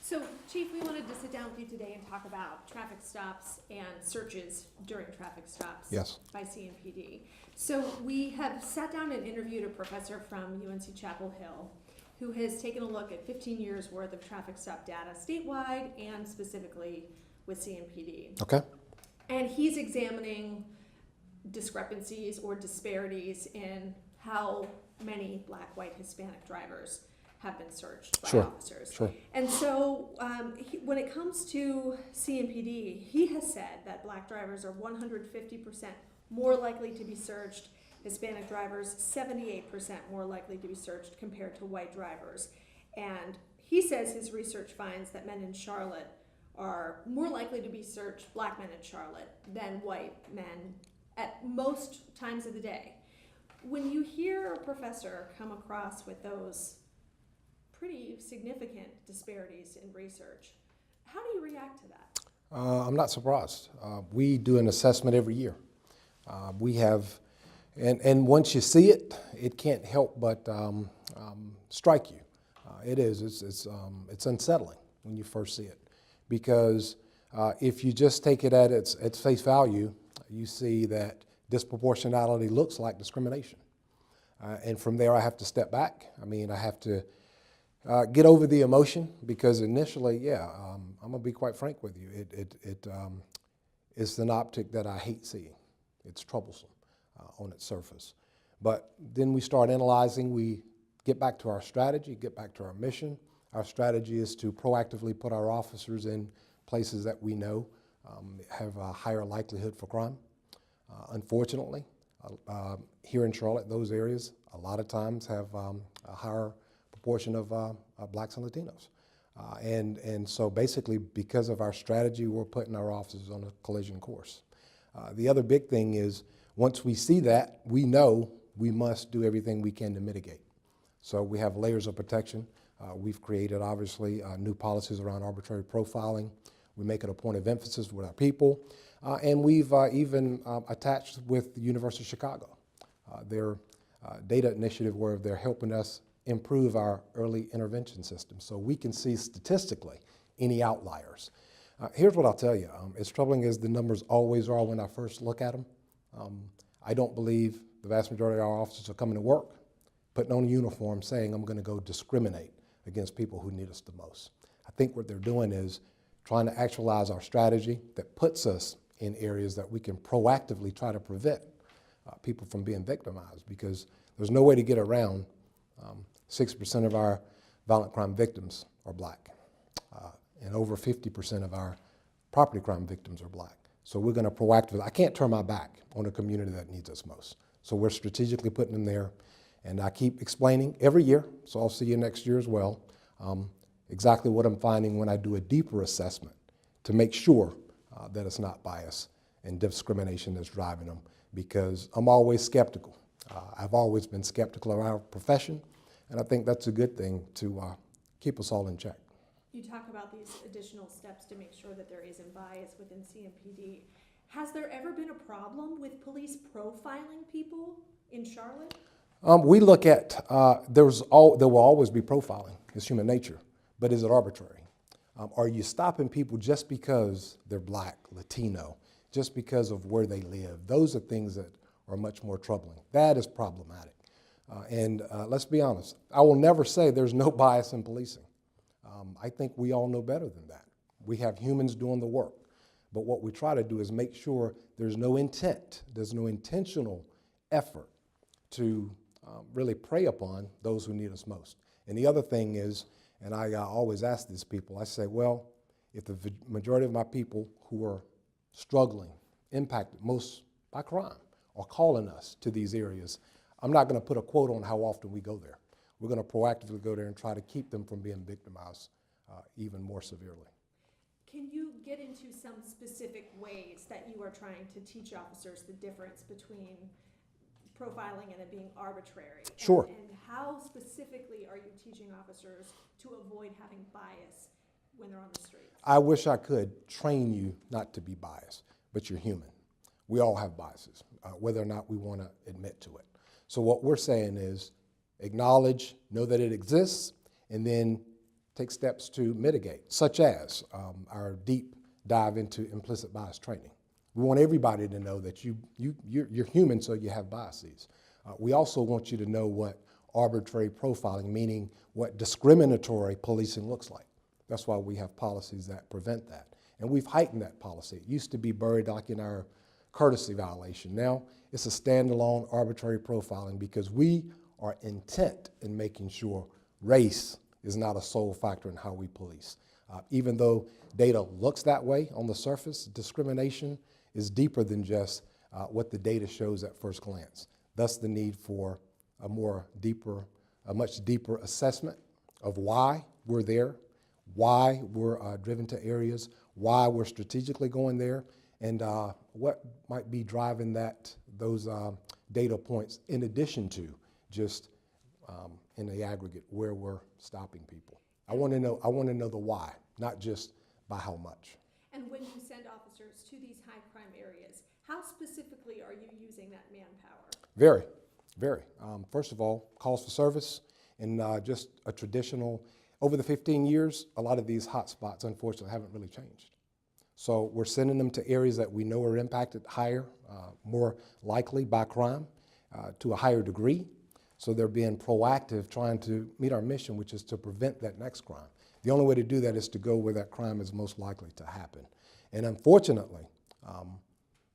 So, Chief, we wanted to sit down with you today and talk about traffic stops and searches during traffic stops Yes. by CMPD. So we have sat down and interviewed a professor from UNC Chapel Hill who has taken a look at 15 years worth of traffic stop data statewide and specifically with CMPD. Okay. And he's examining discrepancies or disparities in how many Black, white, Hispanic drivers have been searched by officers. Sure. And so when it comes to CMPD, he has said that Black drivers are 150% more likely to be searched, Hispanic drivers 78% more likely to be searched compared to white drivers. And he says his research finds that men in Charlotte are more likely to be searched, Black men in Charlotte, than white men at most times of the day. When you hear a professor come across with those pretty significant disparities in research, how do you react to that? I'm not surprised. We do an assessment every year. We have, and once you see it, it can't help but strike you. It's unsettling when you first see it, because if you just take it at its face value, you see that disproportionality looks like discrimination. And from there, I have to step back. I have to get over the emotion, because initially, I'm gonna be quite frank with you. It's an optic that I hate seeing. It's troublesome on its surface. But then we start analyzing, we get back to our strategy, get back to our mission. Our strategy is to proactively put our officers in places that we know have a higher likelihood for crime. Unfortunately, here in Charlotte, those areas a lot of times have a higher proportion of Blacks and Latinos. And so basically, because of our strategy, we're putting our officers on a collision course. The other big thing is, once we see that, we know we must do everything we can to mitigate. So we have layers of protection. We've created, obviously, new policies around arbitrary profiling. We make it a point of emphasis with our people. And we've even attached with the University of Chicago, their data initiative, where they're helping us improve our early intervention system so we can see statistically any outliers. Here's what I'll tell you. As troubling as the numbers always are when I first look at them, I don't believe the vast majority of our officers are coming to work, putting on a uniform, saying, I'm going to go discriminate against people who need us the most. I think what they're doing is trying to actualize our strategy that puts us in areas that we can proactively try to prevent people from being victimized, because there's no way to get around 6% of our violent crime victims are Black, and over 50% of our property crime victims are Black. So we're going to proactively, I can't turn my back on a community that needs us most. So we're strategically putting them there, and I keep explaining every year, so I'll see you next year as well, exactly what I'm finding when I do a deeper assessment to make sure that it's not bias and discrimination that's driving them, because I'm always skeptical. I've always been skeptical of our profession, and I think that's a good thing to keep us all in check. You talk about these additional steps to make sure that there isn't bias within CMPD. Has there ever been a problem with police profiling people in Charlotte? We look at, there will always be profiling. It's human nature. But is it arbitrary? Are you stopping people just because they're Black, Latino, just because of where they live? Those are things that are much more troubling. That is problematic. And let's be honest, I will never say there's no bias in policing. I think we all know better than that. We have humans doing the work. But what we try to do is make sure there's no intent, there's no intentional effort to really prey upon those who need us most. And the other thing is, and I always ask these people, I say, well, if the majority of my people who are struggling, impacted most by crime, are calling us to these areas, I'm not going to put a quote on how often we go there. We're going to proactively go there and try to keep them from being victimized even more severely. Can you get into some specific ways that you are trying to teach officers the difference between profiling and it being arbitrary? Sure. And how specifically are you teaching officers to avoid having bias when they're on the street? I wish I could train you not to be biased, but you're human. We all have biases, whether or not we want to admit to it. So what we're saying is acknowledge, know that it exists, and then take steps to mitigate, such as our deep dive into implicit bias training. We want everybody to know that you're human, so you have biases. We also want you to know what arbitrary profiling, meaning what discriminatory policing looks like. That's why we have policies that prevent that. And we've heightened that policy. It used to be buried like in our courtesy violation. Now it's a standalone arbitrary profiling because we are intent in making sure race is not a sole factor in how we police. Even though data looks that way on the surface, discrimination is deeper than just what the data shows at first glance. Thus the need for a much deeper assessment of why we're there, why we're driven to areas, why we're strategically going there, and what might be driving those data points in addition to just in the aggregate where we're stopping people. I want to know the why, not just by how much. And when you send officers to these high crime areas, how specifically are you using that manpower? Very. First of all, calls for service and just a traditional, over the 15 years, a lot of these hot spots, unfortunately, haven't really changed. So we're sending them to areas that we know are impacted higher, more likely by crime, to a higher degree. So they're being proactive, trying to meet our mission, which is to prevent that next crime. The only way to do that is to go where that crime is most likely to happen. And unfortunately,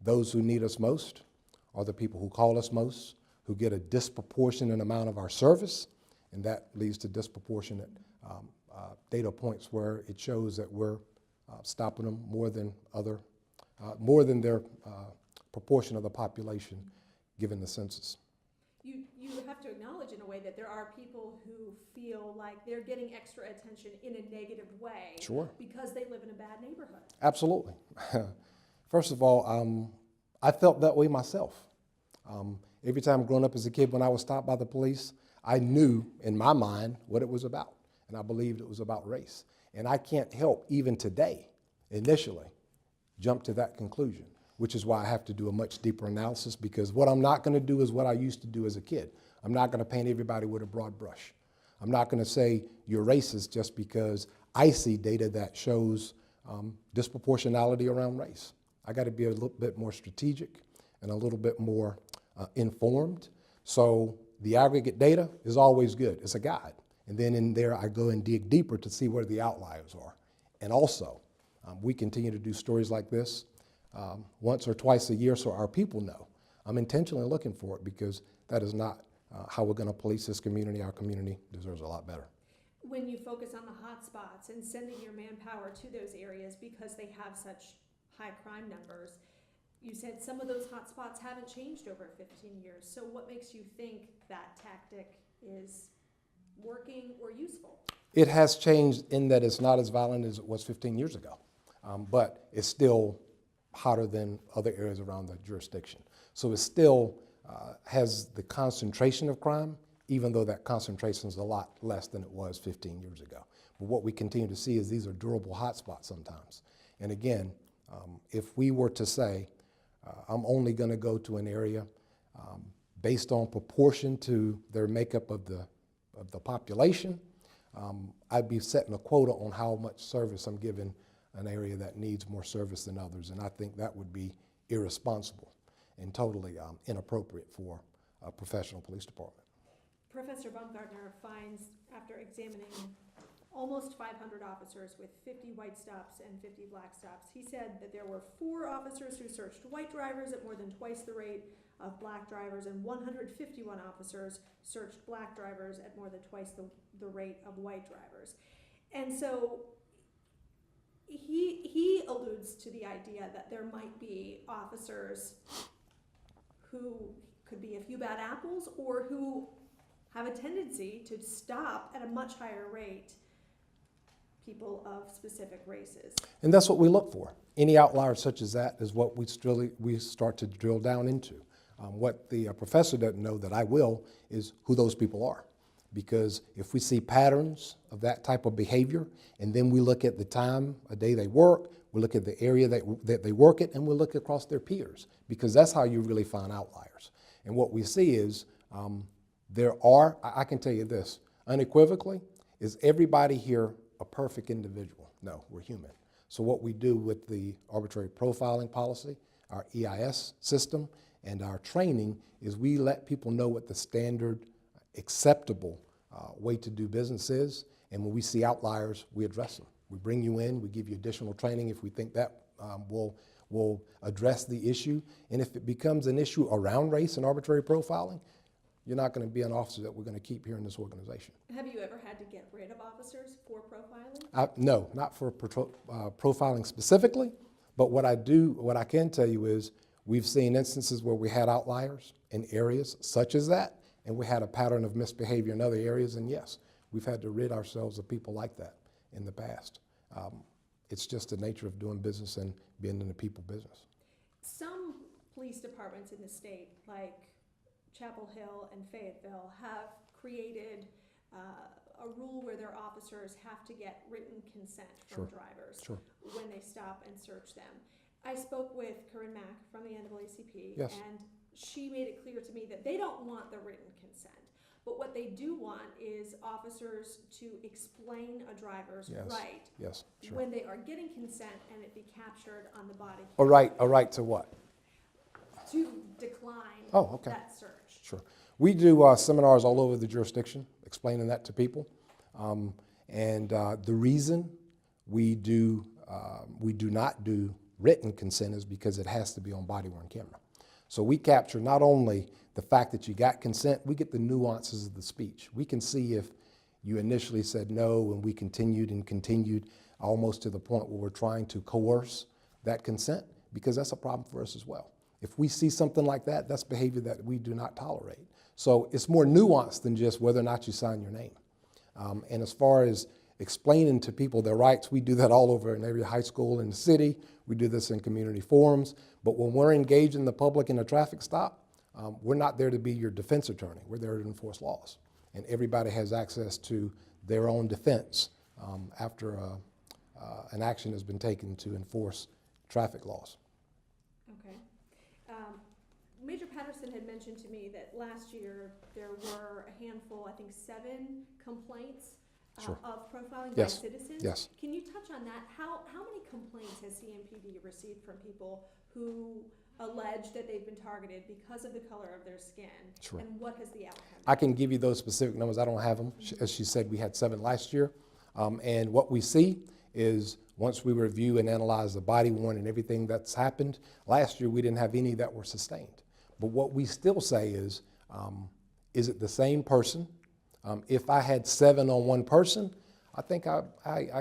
those who need us most are the people who call us most, who get a disproportionate amount of our service, and that leads to disproportionate data points where it shows that we're stopping them more than their proportion of the population given the census. You have to acknowledge in a way that there are people who feel like they're getting extra attention in a negative way. Sure. Because they live in a bad neighborhood. Absolutely. First of all, I felt that way myself. Every time growing up as a kid, when I was stopped by the police, I knew in my mind what it was about, and I believed it was about race. And I can't help, even today, initially, jump to that conclusion, which is why I have to do a much deeper analysis, because what I'm not going to do is what I used to do as a kid. I'm not going to paint everybody with a broad brush. I'm not going to say you're racist just because I see data that shows disproportionality around race. I got to be a little bit more strategic and a little bit more informed. So the aggregate data is always good. It's a guide. And then in there, I go and dig deeper to see where the outliers are. And also, we continue to do stories like this once or twice a year so our people know. I'm intentionally looking for it because that is not how we're going to police this community. Our community deserves a lot better. When you focus on the hot spots and sending your manpower to those areas because they have such high crime numbers, you said some of those hot spots haven't changed over 15 years. So what makes you think that tactic is working or useful? It has changed in that it's not as violent as it was 15 years ago, but it's still hotter than other areas around the jurisdiction. So it still has the concentration of crime, even though that concentration is a lot less than it was 15 years ago. But what we continue to see is these are durable hotspots sometimes. And again, if we were to say, I'm only going to go to an area based on proportion to their makeup of the population, I'd be setting a quota on how much service I'm giving an area that needs more service than others, and I think that would be irresponsible and totally inappropriate for a professional police department. Professor Baumgartner finds, after examining almost 500 officers with 50 white stops and 50 black stops, he said that there were 4 officers who searched white drivers at more than twice the rate of black drivers, and 151 officers searched black drivers at more than twice the rate of white drivers. And so he alludes to the idea that there might be officers who could be a few bad apples or who have a tendency to stop at a much higher rate people of specific races. And that's what we look for. Any outliers such as that is what we start to drill down into. What the professor doesn't know that I will is who those people are. Because if we see patterns of that type of behavior, and then we look at the time of day they work, we look at the area that they work at, and we look across their peers, because that's how you really find outliers. And what we see is I can tell you this, unequivocally, is everybody here a perfect individual. No, we're human. So what we do with the arbitrary profiling policy, our EIS system, and our training is we let people know what the standard acceptable way to do business is, and when we see outliers, we address them. We bring you in, we give you additional training if we think that will address the issue, and if it becomes an issue around race and arbitrary profiling, you're not going to be an officer that we're going to keep here in this organization. Have you ever had to get rid of officers for profiling? No, not for profiling specifically, but what I can tell you is we've seen instances where we had outliers in areas such as that, and we had a pattern of misbehavior in other areas, and yes, we've had to rid ourselves of people like that in the past. It's just the nature of doing business and being in the people business. Some police departments in the state, like Chapel Hill and Fayetteville, have created a rule where their officers have to get written consent from drivers when they stop and search them. I spoke with Corinne Mack from the NAACP, and she made it clear to me that they don't want the written consent. But what they do want is officers to explain a driver's right when they are getting consent and it be captured on the body. A right to what? To decline that search. Sure. We do seminars all over the jurisdiction explaining that to people. The reason we do not do written consent is because it has to be on body-worn camera. So we capture not only the fact that you got consent, we get the nuances of the speech. We can see if you initially said no and we continued almost to the point where we're trying to coerce that consent, because that's a problem for us as well. If we see something like that, that's behavior that we do not tolerate. So it's more nuanced than just whether or not you sign your name. And as far as explaining to people their rights, we do that all over in every high school in the city. We do this in community forums. But when we're engaging the public in a traffic stop, we're not there to be your defense attorney. We're there to enforce laws. And everybody has access to their own defense after an action has been taken to enforce traffic laws. Okay. Major Patterson had mentioned to me that last year there were a handful, I think 7 complaints of profiling by citizens. Yes. Can you touch on that? How many complaints has CMPD received from people who allege that they've been targeted because of the color of their skin? Sure. And what has the outcome been? I can give you those specific numbers. I don't have them. As she said, we had 7 last year. And what we see is once we review and analyze the body worn and everything that's happened, last year we didn't have any that were sustained. But what we still say is it the same person? If I had 7 on one person, I think I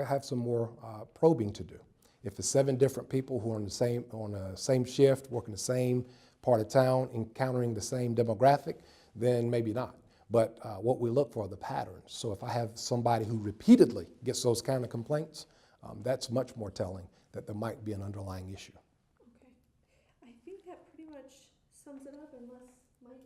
have some more probing to do. If it's 7 different people who are on the same shift, working the same part of town, encountering the same demographic, then maybe not. But what we look for are the patterns. So if I have somebody who repeatedly gets those kind of complaints, that's much more telling that there might be an underlying issue. Okay. I think that pretty much sums it up unless Mike